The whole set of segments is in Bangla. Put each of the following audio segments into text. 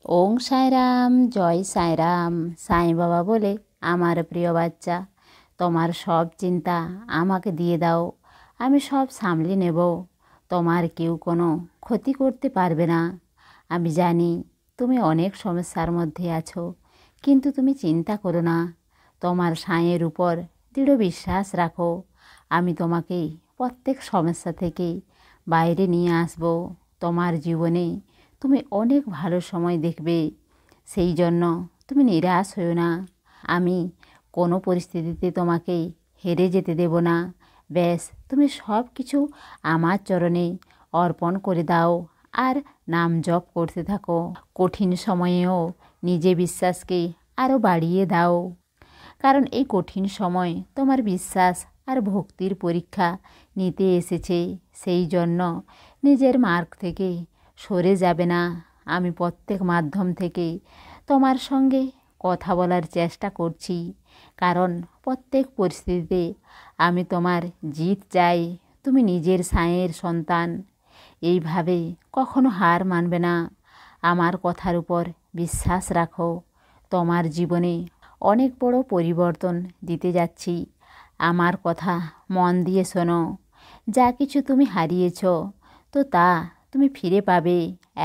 ওং সাইরাম, জয় সাইরাম। সাই বাবা বলে, আমার প্রিয় বাচ্চা, তোমার সব চিন্তা আমাকে দিয়ে দাও, আমি সব সামলে নেব। তোমার কেউ কোনো ক্ষতি করতে পারবে না। আমি জানি তুমি অনেক সমস্যার মধ্যে আছো, কিন্তু তুমি চিন্তা করো না। তোমার সাঁয়ের উপর দৃঢ় বিশ্বাস রাখো। আমি তোমাকে প্রত্যেক সমস্যা থেকে বাইরে নিয়ে আসব। তোমার জীবনে তুমি অনেক ভালো সময় দেখবে। সেই জন্য তুমি নিরাশ হও না। আমি কোনো পরিস্থিতিতে তোমাকে হেরে যেতে দেব না। ব্যাস তুমি সব কিছু আমার চরণে অর্পণ করে দাও আর নাম জপ করতে থাকো। কঠিন সময়েও নিজে বিশ্বাসকে আরও বাড়িয়ে দাও, কারণ এই কঠিন সময় তোমার বিশ্বাস আর ভক্তির পরীক্ষা নিতে এসেছে। সেই জন্য নিজের মার্গ থেকে সরে যাবে না। আমি প্রত্যেক মাধ্যম থেকে তোমার সঙ্গে কথা বলার চেষ্টা করছি, কারণ প্রত্যেক পরিস্থিতিতে আমি তোমার জিত চাই। তুমি নিজের সাঁয়ের সন্তান, এইভাবে কখনো হার মানবে না। আমার কথার উপর বিশ্বাস রাখো। তোমার জীবনে অনেক বড় পরিবর্তন দিতে যাচ্ছি। আমার কথা মন দিয়ে শোনো। যা কিছু তুমি হারিয়েছ, তো তা তুমি ফিরে পাবে।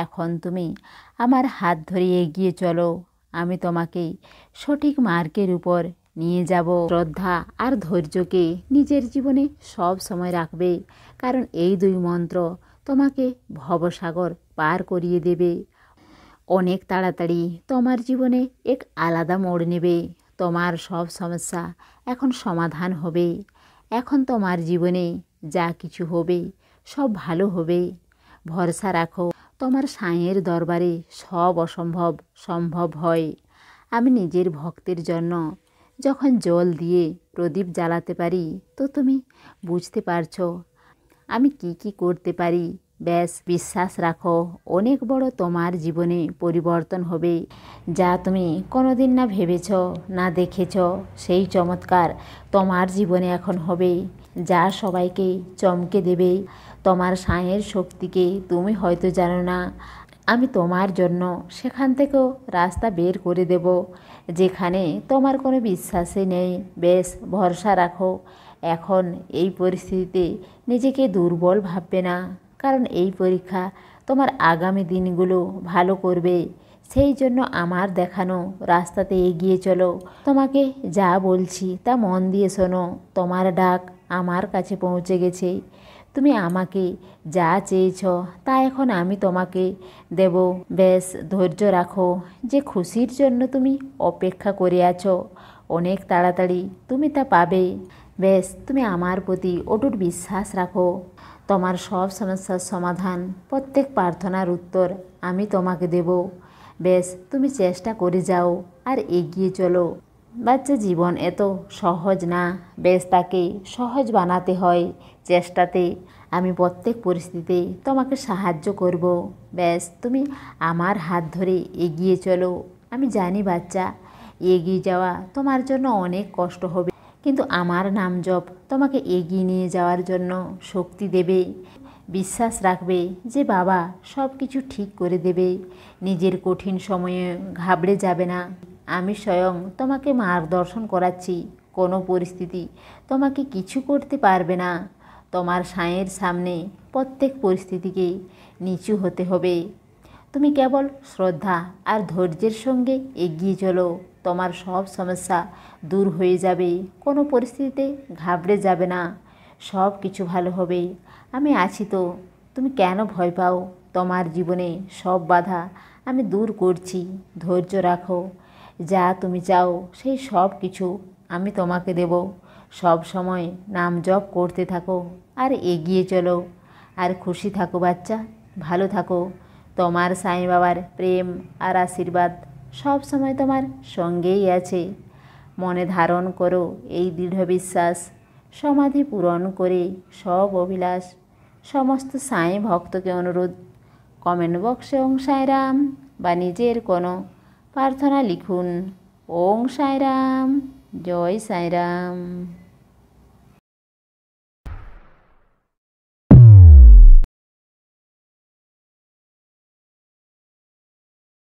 এখন তুমি আমার হাত ধরে এগিয়ে চলো। আমি তোমাকে সঠিক মার্গের উপর নিয়ে যাব। শ্রদ্ধা আর ধৈর্যকে নিজের জীবনে সব সময় রাখবে, কারণ এই দুই মন্ত্র তোমাকে ভবসাগর পার করিয়ে দেবে। অনেক তাড়াতাড়ি তোমার জীবনে এক আলাদা মোড় নেবে। তোমার সব সমস্যা এখন সমাধান হবে। এখন তোমার জীবনে যা কিছু হবে সব ভালো হবে। ভরসা রাখো, তোমার সাঁয়ের দরবারে সব অসম্ভব সম্ভব হয়। আমি নিজের ভক্তের জন্য যখন জল দিয়ে প্রদীপ জ্বালাতে পারি, তো তুমি বুঝতে পারছো আমি কি করতে পারি। ব্যাস বিশ্বাস রাখো, অনেক বড় তোমার জীবনে পরিবর্তন হবে। যা তুমি কোনোদিন না ভেবেছ, না দেখেছ, সেই চমৎকার তোমার জীবনে এখন হবে, যা সবাইকে চমকে দেবে। তোমার সাঁয়ের শক্তিকে তুমি হয়তো জানো না। আমি তোমার জন্য সেখান থেকেও রাস্তা বের করে দেব, যেখানে তোমার কোনো বিশ্বাসই নেই। বেশ ভরসা রাখো। এখন এই পরিস্থিতিতে নিজেকে দুর্বল ভাববে না, কারণ এই পরীক্ষা তোমার আগামী দিনগুলো ভালো করবে। সেই জন্য আমার দেখানো রাস্তাতে এগিয়ে চলো। তোমাকে যা বলছি তা মন দিয়ে শোনো। তোমার ডাক আমার কাছে পৌঁছে গেছে। তুমি আমাকে যা চেয়েছ তা এখন আমি তোমাকে দেব। বেশ ধৈর্য রাখো। যে খুশির জন্য তুমি অপেক্ষা করে আছো, অনেক তাড়াতাড়ি তুমি তা পাবে। বেশ তুমি আমার প্রতি অটুট বিশ্বাস রাখো। তোমার সব সমস্যার সমাধান, প্রত্যেক প্রার্থনার উত্তর আমি তোমাকে দেব। বেশ তুমি চেষ্টা করে যাও আর এগিয়ে চলো। বাচ্চা, জীবন এত সহজ না, বেশ তাকে সহজ বানাতে হয় চেষ্টাতে। আমি প্রত্যেক পরিস্থিতিতে তোমাকে সাহায্য করব। ব্যাস তুমি আমার হাত ধরে এগিয়ে চলো। আমি জানি বাচ্চা, এগিয়ে যাওয়া তোমার জন্য অনেক কষ্ট হবে, কিন্তু আমার নাম জপ তোমাকে এগিয়ে নিয়ে যাওয়ার জন্য শক্তি দেবে। বিশ্বাস রাখবে যে বাবা সব কিছু ঠিক করে দেবে। নিজের কঠিন সময়ে ঘাবড়ে যাবে না। আমি স্বয়ং তোমাকে মার্গদর্শন করাচ্ছি। কোনো পরিস্থিতি তোমাকে কিছু করতে পারবে না। তোমার সাঁয়ের সামনে প্রত্যেক পরিস্থিতিকে নিচু হতে হবে। তুমি কেবল শ্রদ্ধা আর ধৈর্যের সঙ্গে এগিয়ে চলো। তোমার সব সমস্যা দূর হয়ে যাবে। কোনো পরিস্থিতিতে ঘাবড়ে যাবে না। সব কিছু ভালো হবে। আমি আছি তো, তুমি কেন ভয় পাও? তোমার জীবনে সব বাধা আমি দূর করছি। ধৈর্য রাখো। যা তুমি চাও সেই সব কিছু আমি তোমাকে দেব। সব সময় নাম জপ করতে থাকো আর এগিয়ে চলো। আর খুশি থাকো বাচ্চা, ভালো থাকো। তোমার সাই বাবার প্রেম আর আশীর্বাদ সব সময় তোমার সঙ্গেই আছে। মনে ধারণ করো এই দৃঢ় বিশ্বাস। সমাধি পূরণ করে সব অভিলাষ। সমস্ত সাঁই ভক্তকে অনুরোধ, কমেন্ট বক্সে ওং সাইরাম বা নিজের কোনো প্রার্থনা লিখুন। ওং সাইরাম, জয় সাইরাম।